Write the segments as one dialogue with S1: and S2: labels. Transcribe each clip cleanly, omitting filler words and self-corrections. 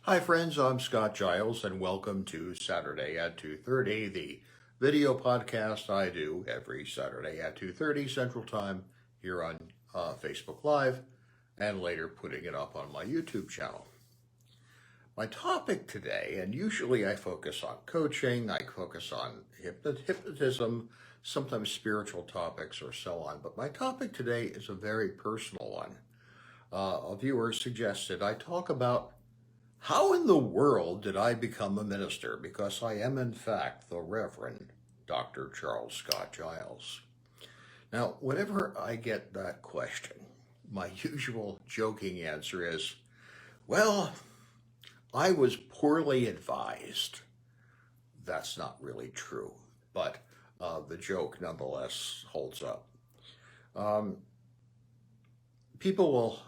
S1: Hi friends, I'm Scott Giles and welcome to Saturday at 2:30, the video podcast I do every Saturday at 2:30 Central Time here on Facebook Live and later putting it up on my YouTube channel. My topic today, and usually I focus on coaching, I focus on hypnotism, sometimes spiritual topics or so on, but my topic today is a very personal one. A viewer suggested I talk about how in the world did I become a minister? Because I am, in fact, the Reverend Dr. Charles Scott Giles. Now, whenever I get that question, my usual joking answer is, well, I was poorly advised. That's not really true, but the joke nonetheless holds up. Um, People will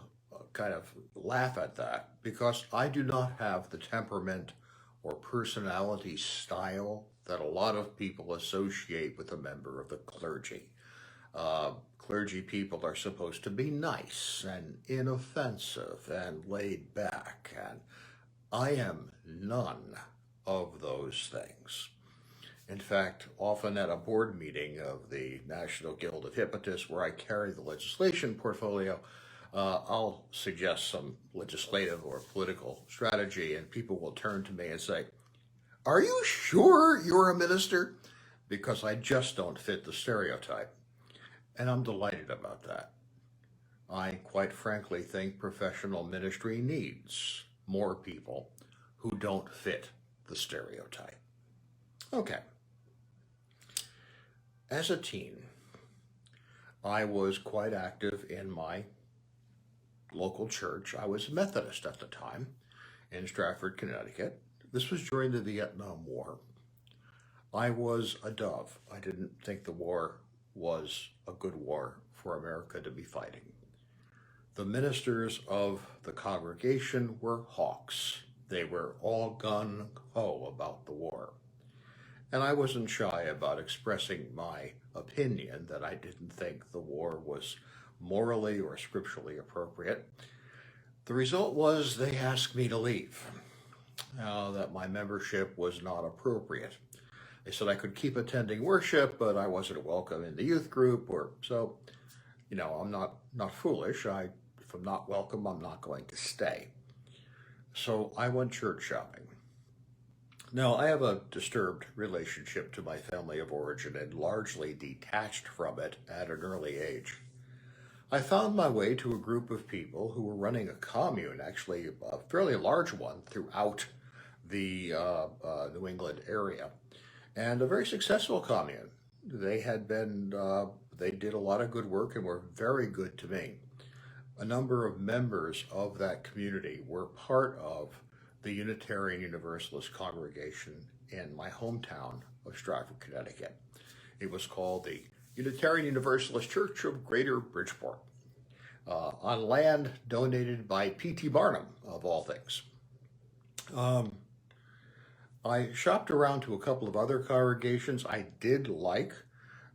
S1: kind of laugh at that because I do not have the temperament or personality style that a lot of people associate with a member of the clergy. Clergy people are supposed to be nice and inoffensive and laid back, and I am none of those things. In fact, often at a board meeting of the National Guild of Hypnotists, where I carry the legislation portfolio, I'll suggest some legislative or political strategy, and people will turn to me and say, "Are you sure you're a minister?" Because I just don't fit the stereotype. And I'm delighted about that. I quite frankly think professional ministry needs more people who don't fit the stereotype. Okay. As a teen, I was quite active in my local church. I was a Methodist at the time in Stratford, Connecticut. This was during the Vietnam War. I was a dove. I didn't think the war was a good war for America to be fighting. The ministers of the congregation were hawks. They were all gun ho about the war. And I wasn't shy about expressing my opinion that I didn't think the war was morally or scripturally appropriate. The result was they asked me to leave, that my membership was not appropriate. They said I could keep attending worship, but I wasn't welcome in the youth group, I'm not foolish. If I'm not welcome, I'm not going to stay. So I went church shopping. Now, I have a disturbed relationship to my family of origin and largely detached from it at an early age. I found my way to a group of people who were running a commune, actually a fairly large one throughout the New England area, and a very successful commune. They did a lot of good work and were very good to me. A number of members of that community were part of the Unitarian Universalist congregation in my hometown of Stratford, Connecticut. It was called the Unitarian Universalist Church of Greater Bridgeport, on land donated by P.T. Barnum, of all things. I shopped around to a couple of other congregations. I did like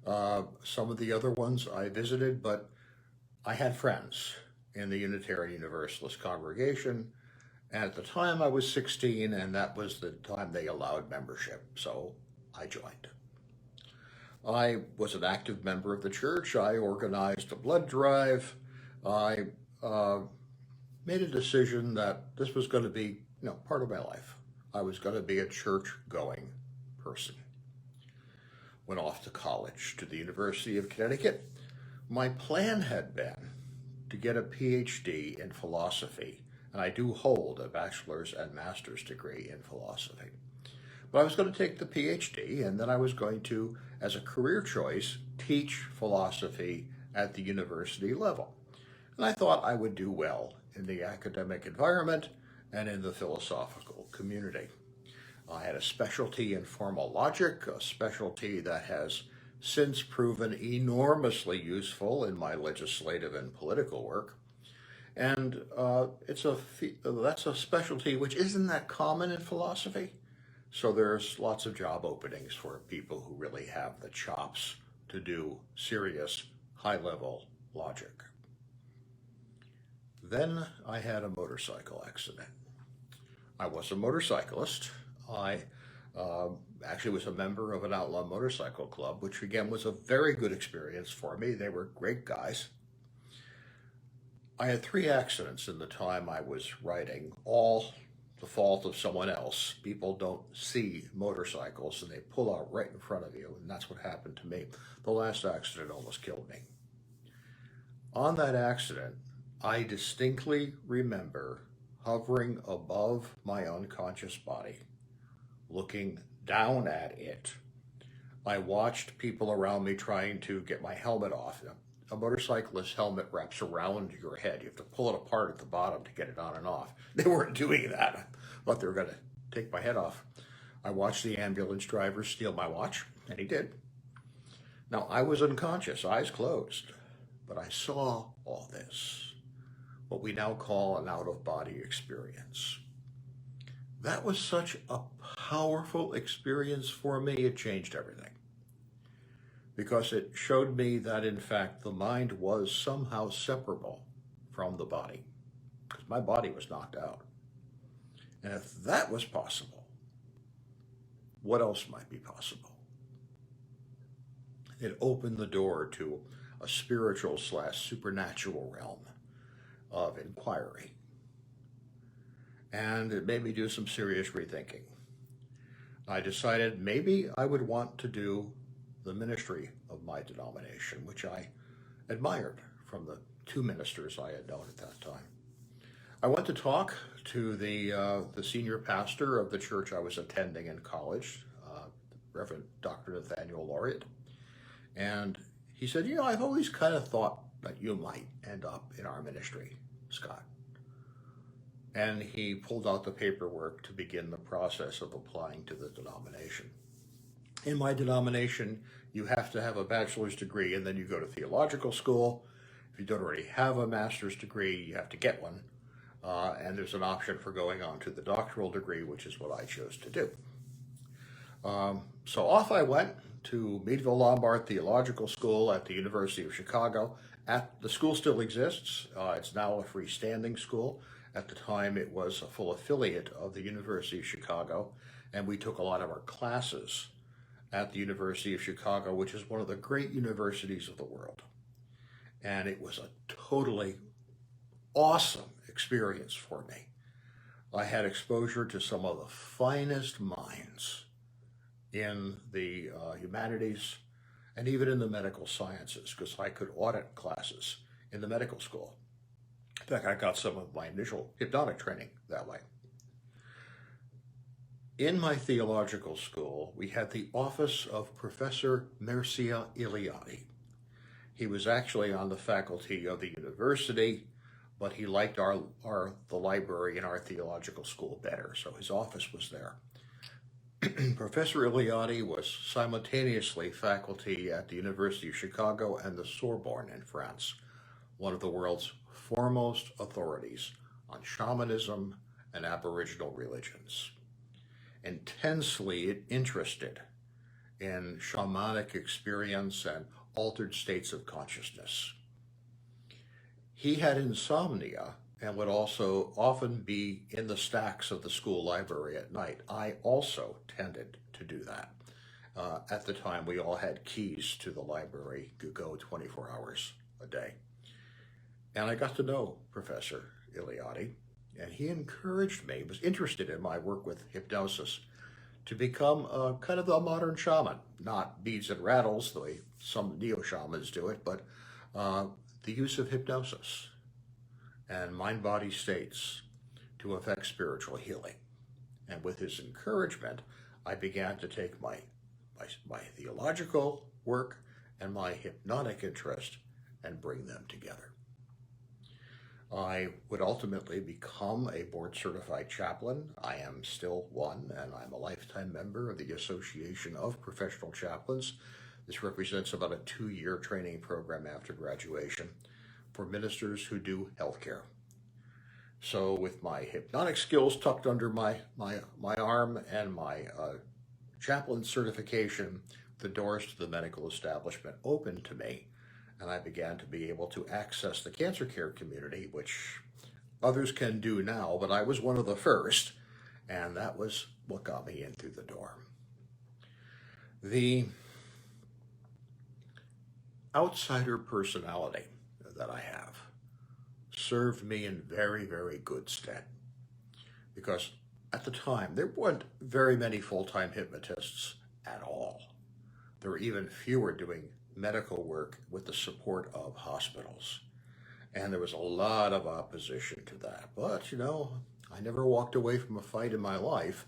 S1: some of the other ones I visited, but I had friends in the Unitarian Universalist congregation. And at the time I was 16, and that was the time they allowed membership, so I joined. I was an active member of the church. I organized a blood drive. I made a decision that this was going to be, part of my life. I was going to be a church-going person. Went off to college, to the University of Connecticut. My plan had been to get a PhD in philosophy, and I do hold a bachelor's and master's degree in philosophy. But I was going to take the PhD, and then I was going to, as a career choice, teach philosophy at the university level. And I thought I would do well in the academic environment and in the philosophical community. I had a specialty in formal logic, a specialty that has since proven enormously useful in my legislative and political work. And that's a specialty which isn't that common in philosophy. So there's lots of job openings for people who really have the chops to do serious, high-level logic. Then I had a motorcycle accident. I was a motorcyclist. I actually was a member of an outlaw motorcycle club, which again was a very good experience for me. They were great guys. I had 3 accidents in the time I was riding, all the fault of someone else. People don't see motorcycles and they pull out right in front of you, and that's what happened to me. The last accident almost killed me. On that accident, I distinctly remember hovering above my unconscious body, looking down at it. I watched people around me trying to get my helmet off. A motorcyclist's helmet wraps around your head. You have to pull it apart at the bottom to get it on and off. They weren't doing that. I thought they were going to take my head off. I watched the ambulance driver steal my watch, and he did. Now, I was unconscious, eyes closed, but I saw all this, what we now call an out-of-body experience. That was such a powerful experience for me, it changed everything. Because it showed me that, in fact, the mind was somehow separable from the body, because my body was knocked out. And if that was possible, what else might be possible? It opened the door to a spiritual/supernatural realm of inquiry. And it made me do some serious rethinking. I decided maybe I would want to do the ministry of my denomination, which I admired from the 2 ministers I had known at that time. I went to talk to the senior pastor of the church I was attending in college, Reverend Dr. Nathaniel Laureate, and he said, I've always kind of thought that you might end up in our ministry, Scott. And he pulled out the paperwork to begin the process of applying to the denomination. In my denomination, you have to have a bachelor's degree, and then you go to theological school. If you don't already have a master's degree, you have to get one. And there's an option for going on to the doctoral degree, which is what I chose to do. So off I went to Meadville Lombard Theological School at the University of Chicago. The school still exists. It's now a freestanding school. At the time, it was a full affiliate of the University of Chicago, and we took a lot of our classes at the University of Chicago, which is one of the great universities of the world. And it was a totally awesome experience for me. I had exposure to some of the finest minds in the humanities and even in the medical sciences, because I could audit classes in the medical school. In fact, I got some of my initial hypnotic training that way. In my theological school, we had the office of Professor Mircea Eliade. He was actually on the faculty of the university, but he liked the library in our theological school better, so his office was there. Professor Eliade was simultaneously faculty at the University of Chicago and the Sorbonne in France, one of the world's foremost authorities on shamanism and Aboriginal religions. Intensely interested in shamanic experience and altered states of consciousness. He had insomnia and would also often be in the stacks of the school library at night. I also tended to do that. At the time, we all had keys to the library to go 24 hours a day. And I got to know Professor Eliade, and he encouraged me, was interested in my work with hypnosis, to become kind of a modern shaman, not beads and rattles the way some neo-shamans do it, but the use of hypnosis and mind-body states to effect spiritual healing. And with his encouragement, I began to take my theological work and my hypnotic interest and bring them together. I would ultimately become a board-certified chaplain. I am still one, and I'm a lifetime member of the Association of Professional Chaplains. This represents about a 2-year training program after graduation for ministers who do healthcare. So with my hypnotic skills tucked under my arm and my chaplain certification, the doors to the medical establishment opened to me, and I began to be able to access the cancer care community, which others can do now, but I was one of the first, And that was what got me in through the door. The outsider personality that I have served me in very, very good stead. Because at the time, there weren't very many full-time hypnotists at all. There were even fewer doing medical work with the support of hospitals. And there was a lot of opposition to that. But, I never walked away from a fight in my life,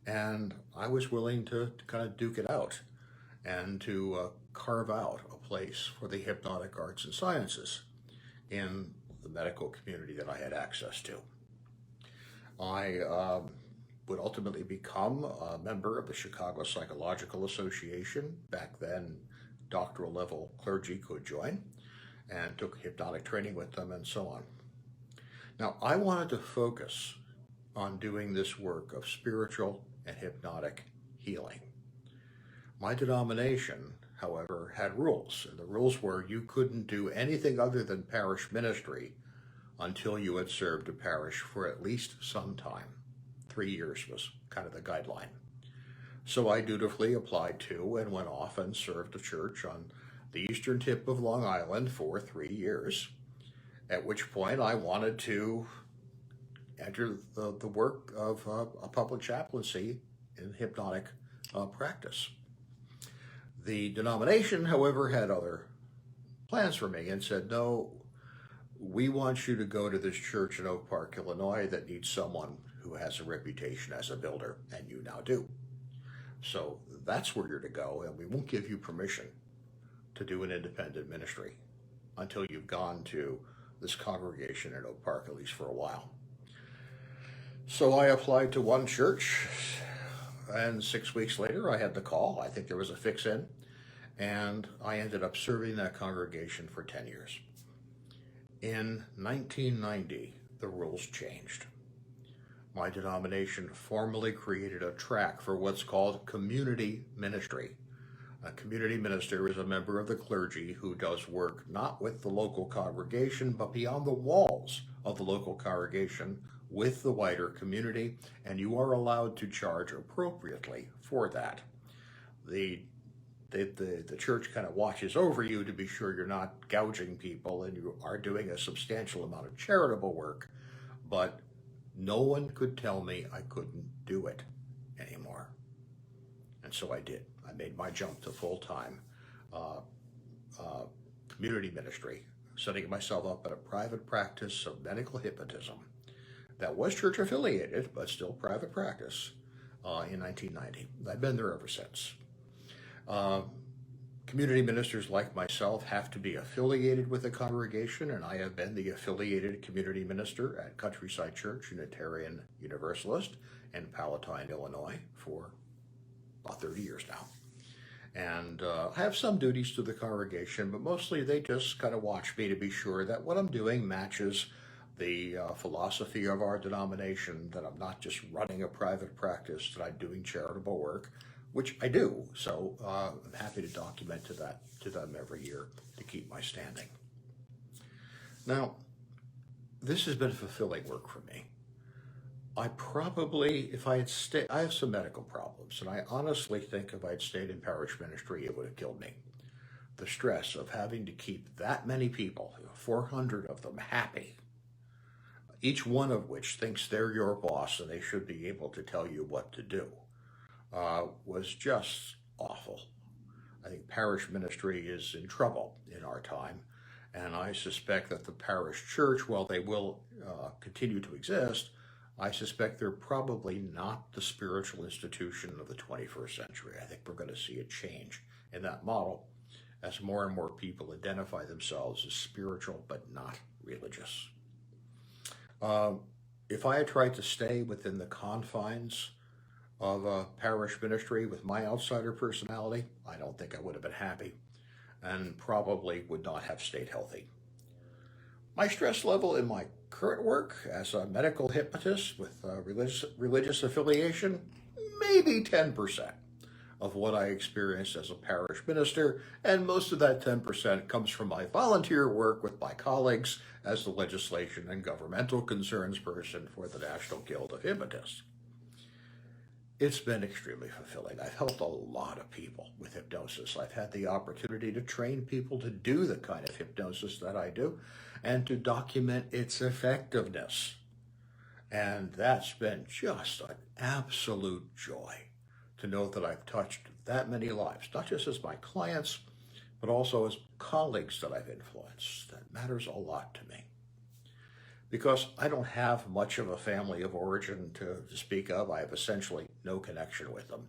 S1: and I was willing to kind of duke it out and to carve out a place for the hypnotic arts and sciences in the medical community that I had access to. I would ultimately become a member of the Chicago Psychological Association. Back then, doctoral level clergy could join, and took hypnotic training with them and so on. Now, I wanted to focus on doing this work of spiritual and hypnotic healing. My denomination, however, had rules, and the rules were you couldn't do anything other than parish ministry until you had served a parish for at least some time. 3 years was kind of the guideline. So I dutifully applied to and went off and served a church on the eastern tip of Long Island for 3 years, at which point I wanted to enter the work of a public chaplaincy in hypnotic practice. The denomination, however, had other plans for me and said, no, we want you to go to this church in Oak Park, Illinois that needs someone who has a reputation as a builder, and you now do. So that's where you're to go, and we won't give you permission to do an independent ministry until you've gone to this congregation in Oak Park, at least for a while. So I applied to one church, and 6 weeks later I had the call. I think there was a fix-in, and I ended up serving that congregation for 10 years. In 1990, the rules changed. My denomination formally created a track for what's called community ministry. A community minister is a member of the clergy who does work not with the local congregation, but beyond the walls of the local congregation with the wider community, and you are allowed to charge appropriately for that. The church kind of watches over you to be sure you're not gouging people and you are doing a substantial amount of charitable work, but no one could tell me I couldn't do it anymore. And so I did. I made my jump to full-time community ministry, setting myself up at a private practice of medical hypnotism that was church affiliated, but still private practice in 1990. I've been there ever since. Community ministers like myself have to be affiliated with the congregation, and I have been the affiliated community minister at Countryside Church Unitarian Universalist in Palatine, Illinois for about 30 years now. And I have some duties to the congregation, but mostly they just kind of watch me to be sure that what I'm doing matches the philosophy of our denomination, that I'm not just running a private practice, that I'm doing charitable work, which I do. So I'm happy to document to them every year to keep my standing. Now, this has been fulfilling work for me. I probably, if I had stayed, I have some medical problems, and I honestly think if I had stayed in parish ministry, it would have killed me. The stress of having to keep that many people, 400 of them, happy, each one of which thinks they're your boss and they should be able to tell you what to do, was just awful. I think parish ministry is in trouble in our time, and I suspect that the parish church, while they will continue to exist, I suspect they're probably not the spiritual institution of the 21st century. I think we're going to see a change in that model as more and more people identify themselves as spiritual but not religious. If I had tried to stay within the confines of a parish ministry with my outsider personality, I don't think I would have been happy and probably would not have stayed healthy. My stress level in my current work as a medical hypnotist with religious affiliation, maybe 10% of what I experienced as a parish minister, and most of that 10% comes from my volunteer work with my colleagues as the legislation and governmental concerns person for the National Guild of Hypnotists. it's been extremely fulfilling. I've helped a lot of people with hypnosis. I've had the opportunity to train people to do the kind of hypnosis that I do and to document its effectiveness. And that's been just an absolute joy to know that I've touched that many lives, not just as my clients, but also as colleagues that I've influenced. That matters a lot to me. Because I don't have much of a family of origin to speak of, I have essentially no connection with them.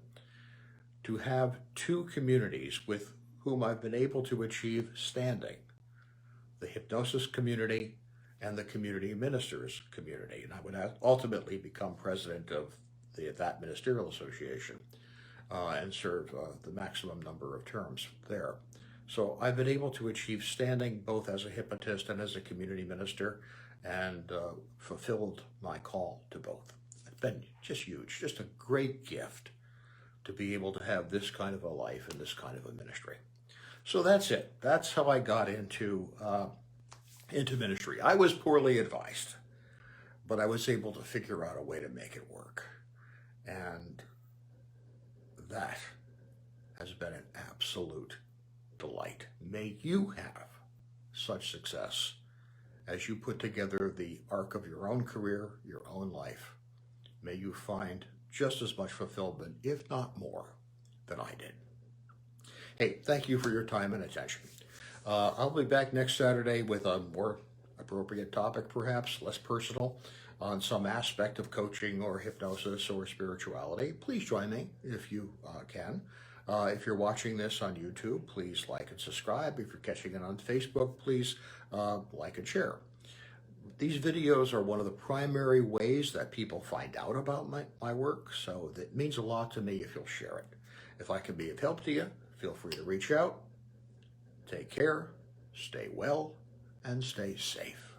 S1: To have two communities with whom I've been able to achieve standing, the hypnosis community and the community ministers community. And I would ultimately become president of that ministerial association and serve the maximum number of terms there. So I've been able to achieve standing both as a hypnotist and as a community minister, and fulfilled my call to both. It's been just huge, just a great gift to be able to have this kind of a life and this kind of a ministry. So that's it. That's how I got into ministry. I was poorly advised, but I was able to figure out a way to make it work. And that has been an absolute delight. May you have such success as you put together the arc of your own career, your own life. May you find just as much fulfillment, if not more, than I did. Hey, thank you for your time and attention. I'll be back next Saturday with a more appropriate topic, perhaps less personal, on some aspect of coaching or hypnosis or spirituality. Please join me if you can. If you're watching this on YouTube, please like and subscribe. If you're catching it on Facebook, please like and share. These videos are one of the primary ways that people find out about my work, so that means a lot to me if you'll share it. If I can be of help to you, feel free to reach out. Take care, stay well, and stay safe.